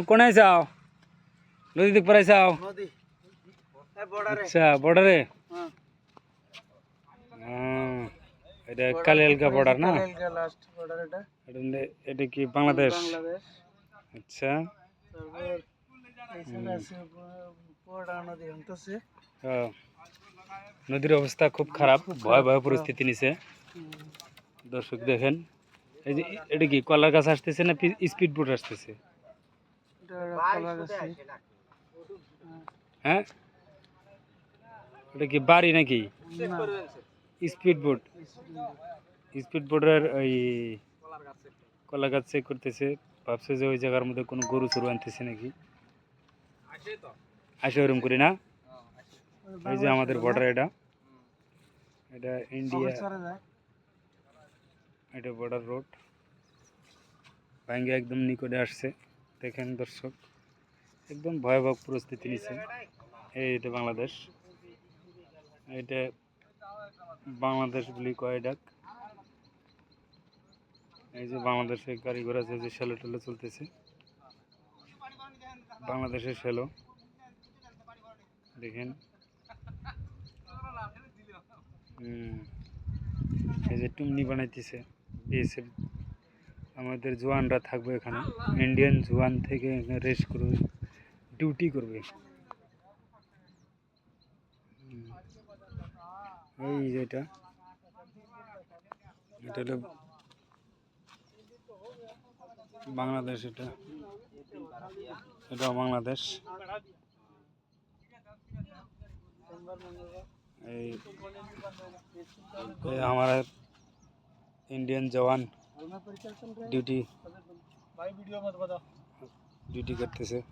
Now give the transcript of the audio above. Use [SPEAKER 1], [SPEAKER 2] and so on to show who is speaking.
[SPEAKER 1] কোন আইসাও নদী দিক পড়াইসাও
[SPEAKER 2] নদী এই বর্ডারে
[SPEAKER 1] আচ্ছা বর্ডারে
[SPEAKER 2] হ্যাঁ
[SPEAKER 1] এটা কালিয়ালকা বর্ডার না
[SPEAKER 2] কালিয়ালকা লাস্ট বর্ডার এটা
[SPEAKER 1] এটা কি বাংলাদেশ
[SPEAKER 2] বাংলাদেশ
[SPEAKER 1] আচ্ছা
[SPEAKER 2] তারপর এইখানে আছে পোড়া নদী হইতাছে
[SPEAKER 1] নদীর অবস্থা খুব খারাপ ভয়াবহ পরিস্থিতি নিছে দর্শক দেখেন এই যে এটা কি কলার গাছ আসতেছে না স্পিড বোট আসতেছে
[SPEAKER 2] এটা কলা গাছ
[SPEAKER 1] হ্যাঁ এটা কি বাড়ি নাকি স্পিড বোটের ওই কলা গাছ চেক করতেছে ভাবছে যে ওই জায়গার মধ্যে কোনো গরু চরু আনতেছে নাকি আসে ওরম করি না এই যে আমাদের বর্ডার এটা ইন্ডিয়া এটা বর্ডার রোড ভাঙ্গে একদম নিকটে আসছে দেখেন দর্শক একদম ভয়াবহ পরিস্থিতি নিচ্ছে এটা বাংলাদেশ এটা বাংলাদেশ বলি কয় ডাক এই যে বাংলাদেশের গাড়ি ঘোড়া যে শ্যালো টেলো চলতেছে বাংলাদেশের শ্যালো দেখেন এই যে টুমনি বানাইতেছে বিএসএফ আমাদের জওয়ানরা থাকবে এখানে ইন্ডিয়ান জওয়ান থেকে রেস্ট করবে ডিউটি করবে এই যেটা এটা হলো বাংলাদেশ এটা বাংলাদেশ हमारा इंडियन जवान ड्यूटी करते से